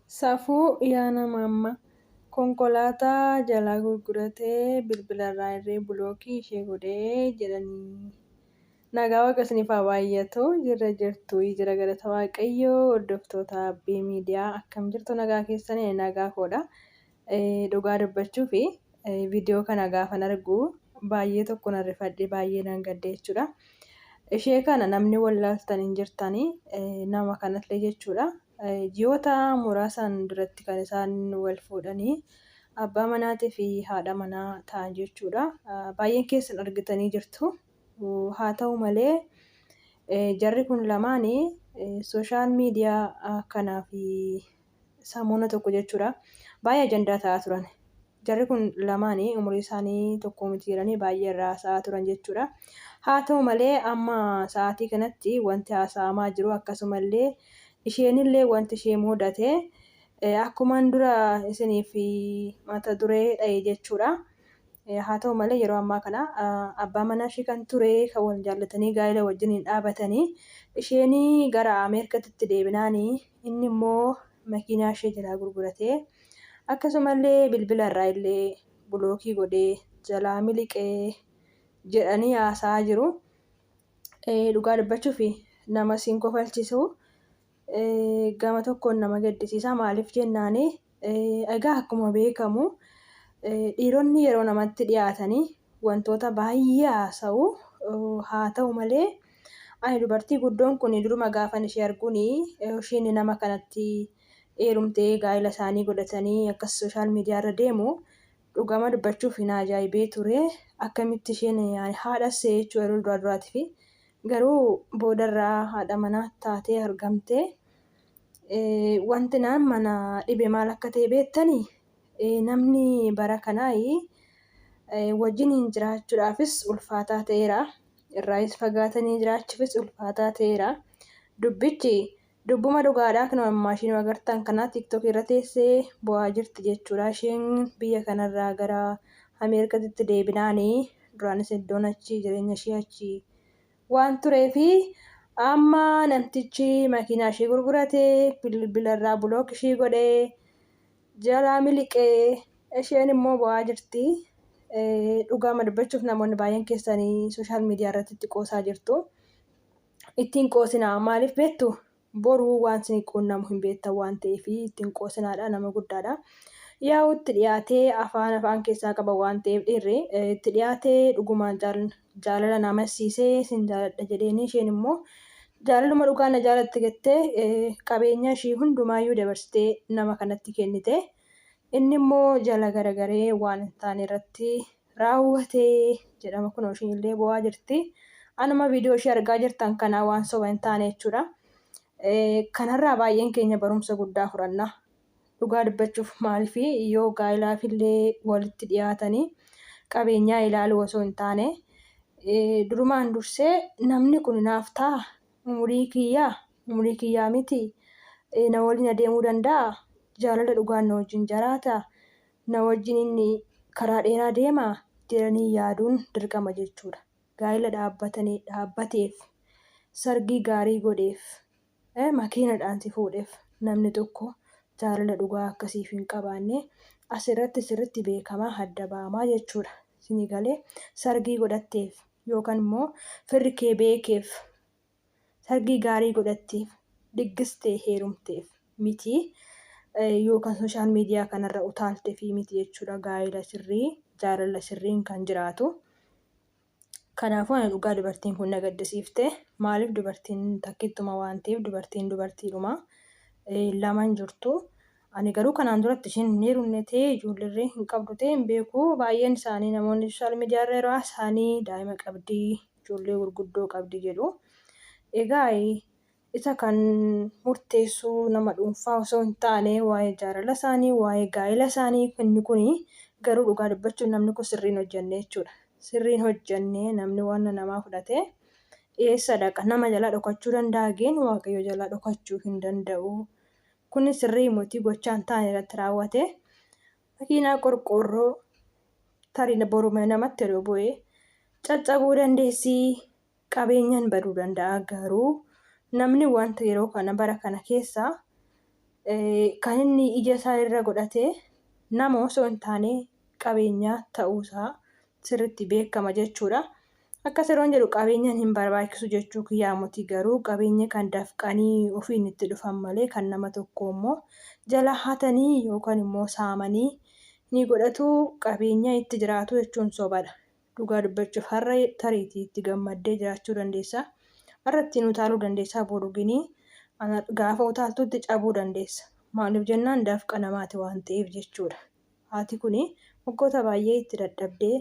Safuu yaa nama amma konkolaataa jalaa gurguratee bilbilarraa irree bulookii ishee godhee jedhanii. Nagaa waaqa isiniif haa baay'atu jirra jirtu jira galata waaqayyoo hordoftoota Abbii miidiyaa akkam jirtu nagaa keessanii nagaa koodha. Dhugaa dubbachuu fi viidiyoo kana gaafan argu baay'ee tokko na rifadhe baay'ee nan gadde jechuudha. Ishee kana namni wallaaltan hin jirtanii nama kanallee jechuudha. Ji'oota muraasan duratti kan isaan wal fuudhanii abbaa manaatii fi haadha manaa ta'an jechuudha. Baay'een keessan argitanii jirtu. Haa ta'u malee jarri kun lamaanii sooshaal miidiyaa kanaa fi sammuna tokko jechuudha. Baay'ee ajandaa ta'aa turan. Jarri kun lamaanii umurii isaanii tokko miti jedhanii baay'ee irraa haasa'aa turan jechuudha. Haa ta'u malee amma sa'aatii kanatti wanti haasa'amaa jiru akkasumallee isheenillee wanti ishee mudate akkuman dura isiniif mata duree dha'e jechuudha. Haa ta'u malee yeroo ammaa kana abbaa manaa ishee kan ture kan wal jaallatanii gaa'ela wajjin dhaabatanii isheenii gara Ameerikaatti deebinaanii inni immoo makiinaa ishee jalaa gurguratee akkasumallee bilbilarraa illee bulookii godhee jalaa miliqee jedhanii haasa'aa jiru. Dhugaa dubbachuuf nama siin kofalchisu gama tokkoon nama gaddisiisa maaliif jennaani egaa akkuma beekamu dhiironni yeroo namatti dhiyaatanii wantoota baay'ee haasa'u. Haa ta'u malee ani dubartii guddoon kun duruma gaafan ishee arguuni isheen nama kanatti heerumtee gaa'ela isaanii godhatanii akkas sooshaal miidiyaa irra deemu dhugama dubbachuuf na ajaa'ibee ture. Akkamitti isheen haadhas jechuu yeroo duraatiif garuu boodarraa haadha manaa taatee argamte. Wanti naan mana dhibe maal akka ta'e beektanii namni bara kanaa wajjin jiraachuudhaafis ulfaataa ta'eera. Irraayis fagaatanii jiraachuufis ulfaataa ta'eera. Dubbichi dubbuma dhugaadhaa kan maashinii agartan kanaa TikTok irra teessee bu'aa jirti jechuudha. Isheen biyya kanarraa gara Ameerikaatti deebinaanii duraanis iddoon achi jireenya ishee achi waan tureefi amma namtichi makiinaa ishee gurguratee bilbilarraa bulook ishee godhee jalaa miliqee isheen immoo bu'aa jirti. Dhugaama dubbachuuf namoonni baay'een keessanii sooshaal miidiyaa irratti itti qoosaa jirtu. Ittiin qoosinaa maaliif beektu boruu waan isin quunnamu hin beektan waan ta'eef ittiin qoosinaadha nama guddaadha. Yaa'u itti dhiyaatee afaan keessaa qaba waan ta'eef dhiirri itti dhiyaatee dhugumaan jaalala nama siisee sin jaaladha jedheenii isheen immoo jaalaluma dhugaa na jaalatte jettee qabeenya ishii hundumaayyuu dabarsitee nama kanatti kennite. Inni immoo jala garagaree waan hin taane irratti raawwatee jedhama kunoo isheenillee bu'aa jirti. Anuma viidiyoo ishee argaa jirtan kanaa waan soba hin taane jechuudha. Kanarraa baay'een keenya barumsa guddaa fudhanna. Dhugaa dubbachuuf maaliif yoo gaa'elaafillee walitti dhiyaatanii qabeenyaa ilaaluu osoo hin taane durumaan dursee namni kun naaf ta'a umurii kiyyaa miti na waliin adeemuu danda'a jaalala dhugaan na wajjin jiraata na wajjin inni karaa dheeraa deema jedhanii yaaduun dirqama jechuudha. Gaa'ela dhaabbateef sargii gaarii godheef makiinadhaan si fuudheef namni tokko jaalala dhugaa akkasiif hin qabaanne asirratti sirriitti beekamaa adda ba'amaa jechuudha. Isinii galee sargii godhatteef yookaan immoo firri kee beekeef sargii gaarii godhatteef diggistee heerumteef miti yookaan sooshaal miidiyaa kanarra utaalteef miti jechuudha. Gaa'ela sirrii jaalala sirriin kan jiraatu. Kanaafuu ani dhugaa dubartiin kun na gaddisiifte maaliif dubartiin takkittuma waan ta'eef dubartiidhuma lamaan jirtu. Ani garuu kanaan duratti isheen hin heerumne ta'ee ijoollee hin qabdu ta'e hin beeku. Baay'een isaanii namoonni sooshaal miidiyaa irra yeroo isaanii daa'ima qabdii ijoollee gurguddoo qabdi jedhu. Egaa isa kan murteessu nama dhuunfaa osoo hin taane waa'ee jaalala isaanii waa'ee gaa'ela isaanii inni kuni garuu dhugaa dubbachuun namni kun sirriin hojjenne jechuudha. Sirriin hojjennee namni waan namaa fudhatee eessa dhaqa nama jalaa dhokachuu danda'a geen waaqayyo jalaa dhokachuu hin danda'u. Kun sirrii mootii gochaan taane irratti raawwate makiinaa qorqoorroo tarii boruma namatti yeroo bu'ee caccabuu dandeessi qabeenyaan baduu danda'a garuu namni wanta yeroo kana bara kana keessa kan inni ija isaa irra godhatee nama osoo hin taane qabeenyaa ta'uusaa sirriitti beekama jechuudha. Akkas yeroon jedhu qabeenyaan hin barbaachisu jechuu kiyyaa miti, garuu qabeenya kan dafqanii ofiin itti dhufan malee kan nama tokko immoo jala hatanii yookaan immoo saamanii ni godhatu, qabeenya itti jiraatu jechuun sobadha. Dhugaa dubbachuuf har'a tariitii itti gammaddee jiraachuu dandeessa. Har'a ittiin utaaluu dandeessaa, boruginii gaafa utaaltutti cabuu dandeessa. Maaliif jennaan dafqa namaati waan ta'eef jechuudha. Haati kuni waggoota baay'ee itti dadhabdee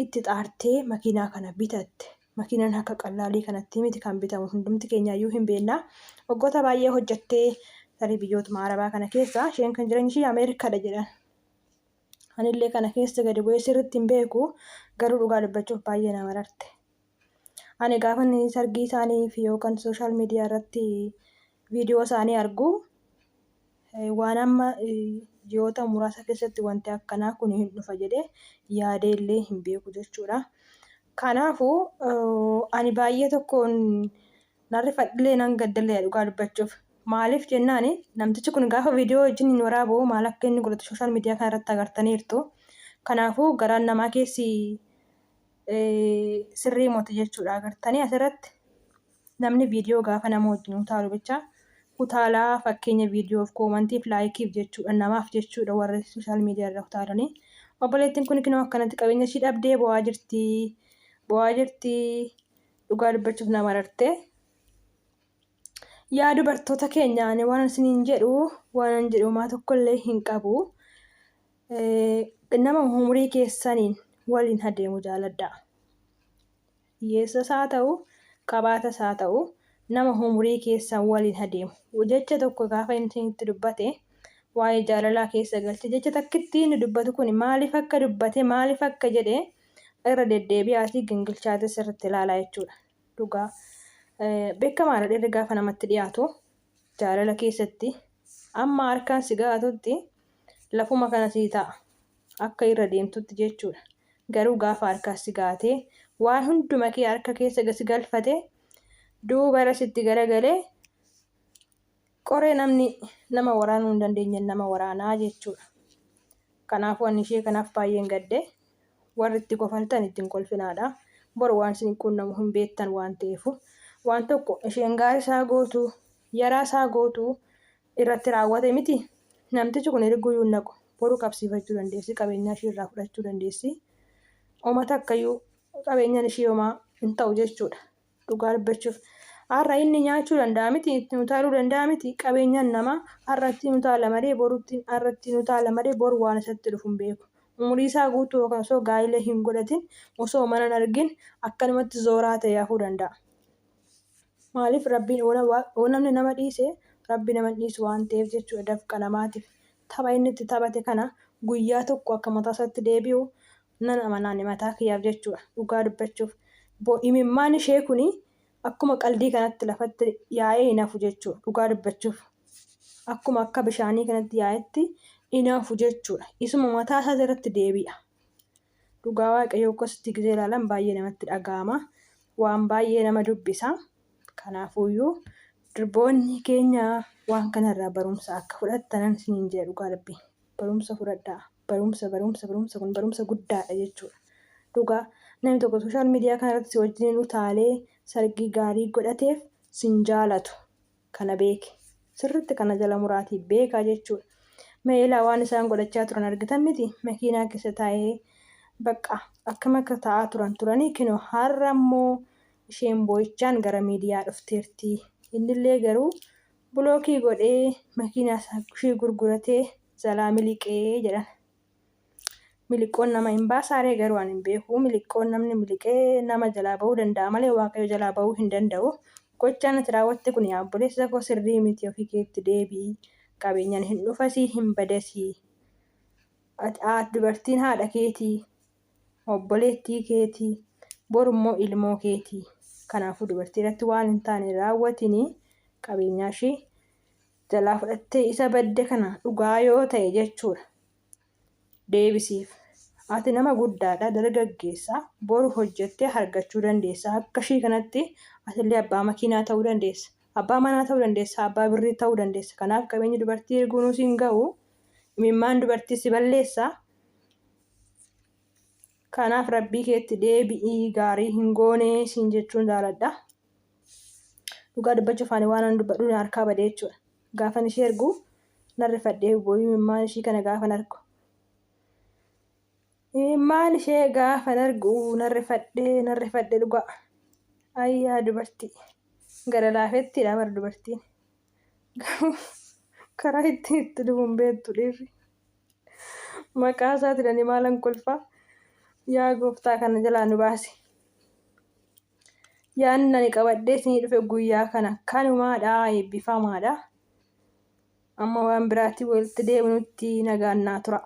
itti xaartee makiinaa kana bitatte. Makiinaan akka qallaalii kanatti miti kan bitamu, hundumti keenyaayyuu hin beekna. Waggoota baay'ee hojjattee tarii biyyoota Arabaa kana keessa isheen kan jiran ishee Ameerikaadha jedhan. Anillee kana keessa gadi bu'ee sirriitti hin beeku, garuu dhugaa dubbachuuf baay'ee nama rarte. Ani gaafa sargii isaanii fi yookaan sooshaal miidiyaa irratti viidiyoo isaanii argu waan amma ji'oota muraasa keessatti wanti akkanaa kun hin dhufa jedhee yaadee illee hin beeku jechuudha. Kanaafuu ani baay'ee tokkoon narrifadhillee nan gaddallee dhugaa dubbachuuf. Maaliif jennaan namtichi kun gaafa viidiyoo wajjin hin waraabu maal akka inni godhatu sooshaal miidiyaa kana irratti agartaniirtu. Kanaafuu garaan namaa keessi sirrii moti jechuudha. Agartanii asirratti namni viidiyoo gaafa nama wajjin utaalu bicha utaalaa fakkeenya viidiyoof koomantiif laayikiif jechuudha, namaaf jechuudha warri sooshaal miidiyaa irra utaalanii. Obboleettiin kun kinoo akkanatti qabeenya ishii dhabdee bo'aa jirti. Dhugaa dubbachuuf nama rarte. Yaa dubartoota keenya ani waan isiniin jedhu maa tokkollee hin qabu. Nama umurii keessaniin waliin adeemu jaaladha. Hiyyeessas haa ta'u, qabaatas haa ta'u, nama umurii keessan waliin adeemu. Jecha tokko gaafa inni itti dubbate waa'ee jaalalaa keessa galche. Jecha takkitti inni dubbatu kun maaliif akka dubbate maaliif akka jedhee irra deddeebi'aatii gingilchaatis irratti ilaalaa jechuudha. Dhugaa beekamaadha dheerri gaafa namatti dhiyaatu jaalala keessatti amma harkaan si gaatutti lafuma kana sii ta'a akka irra deemtutti jechuudha. Garuu gaafa harkaan si gaatee waan hunduma kee harka keessa si galfate duuba irra sitti garagalee qoree namni nama waraanuu hin dandeenye nama waraanaa jechuudha. Kanaafuu ani ishee kanaaf baay'een gadde. Warri itti kofaltan ittiin kolfinaadha. Boru waan isin quunnamu hin beektan waan ta'eef waan tokko isheen gaarii isaa gootu yaraa isaa gootu irratti raawwate miti. Namtichi kun erguyyuu naqu boru qabsiifachuu dandeessi, qabeenya ishee irraa fudhachuu dandeessi. Uummata akkayyuu qabeenyaan ishee homaa hin ta'u jechuudha. Dhugaa dubbachuuf har'a inni nyaachuu danda'a miti, ittiin utaaluu danda'a miti. Qabeenyaan namaa har'a ittiin utaala malee boru waan isatti dhufu hin beeku. Umurii isaa guutuu yookaan osoo gaa'ila hin godhatin osoo mana hin argin akkanumatti zooraa ta'e hafuu danda'a. Maaliif rabbiin namni nama dhiise rabbi nama dhiisu waan ta'eef jechuudha. Dafqa namaatiif tapha inni itti taphate kana guyyaa tokko akka mataa isaatti deebi'u nan amanaan mataa kiyyaaf jechuudha. Dhugaa dubbachuuf imimmaan ishee kuni akkuma qaldii kanatti lafatti yaa'ee hin hafu jechuudha. Dhugaa dubbachuuf akkuma akka bishaanii kanatti yaa'etti hin hafu jechuudha. Isuma mataa isaa irratti deebi'a. Dhugaa waaqayyoo akkasitti gisee ilaalan baay'ee namatti dhaga'ama. Waan baay'ee nama dubbisa. Kanaafuyyuu durboonni keenya waan kanarraa barumsa akka fudhattanan isiniin jedha dhugaa dubbii. Barumsa fudhadhaa. Barumsa kun barumsa guddaadha jechuudha. Dhugaa namni tokko sooshaal miidiyaa kanarratti si wajjin utaalee sargii gaarii godhateef sin jaalatu. Kana beeki. Sirriitti kana jala muraatii beekaa jechuudha. Meelaa waan isaan godhachaa turan argitan miti. Makiinaa keessa taa'ee bakka akkam akka taa'aa turanii kinoo har'a immoo isheen boo'ichaan gara miidiyaa dhufteerti. Innillee garuu bulookii godhee makiinaa ishee gurguratee jalaa miliqee jedhan. Miliqoon nama hin baasaaree garuu ani hin beeku. Miliqoon namni miliqee nama jalaa bahuu danda'a malee waaqayyo jalaa bahuu hin danda'u. Gochaan ati raawwatte kun yaa obboleessa koo sirrii miti, ofii keetti deebi'i. Qabeenyaan hin dhufasii hin badasii. Dubartiin haadha keetii, obboleettii keetii, borummoo ilmoo keetii. Kanaafuu dubartii irratti waan hin taane raawwatinii qabeenyaa ishee jalaa fudhattee isa badde kana dhugaa yoo ta'e jechuudha. Deebisiif. Ati nama guddaadha, dargaggeessa, boru hojjettee argachuu dandeessa. Akka ishii kanatti atillee abbaa makiinaa ta'uu dandeessa. abbaa manaa ta'uu dandeessa, abbaa birrii ta'uu dandeessa. Kanaaf qabeenyi dubartii erguun siin ga'u imimmaan dubartii si balleessa. Kanaaf rabbii keetti deebi'ii gaarii hin goone siin jechuun jaaladha. Dhugaa dubbachuuf ani waan an dubbadhu harkaa badee jechuudha. Gaafan ishee ergu narrifadhee boo'ii imimmaan ishee kana gaafan argu. Imimmaan ishee gaafan argu narrifadhee dhugaa. Ayyaa dubartii gara laafettiidha bara dubartiin. Karaa ittiin itti dhufuun beektu dhiirri. Maqaa isaatiidhaan maalan kolfaa. Yaa gooftaa kana jalaa nu baasi. Yaadni ani qabadhee isinii dhufe guyyaa kana kanumaadha, eebbifamaadha. Amma waan biraatti walitti deebinutti nagaan naa tura.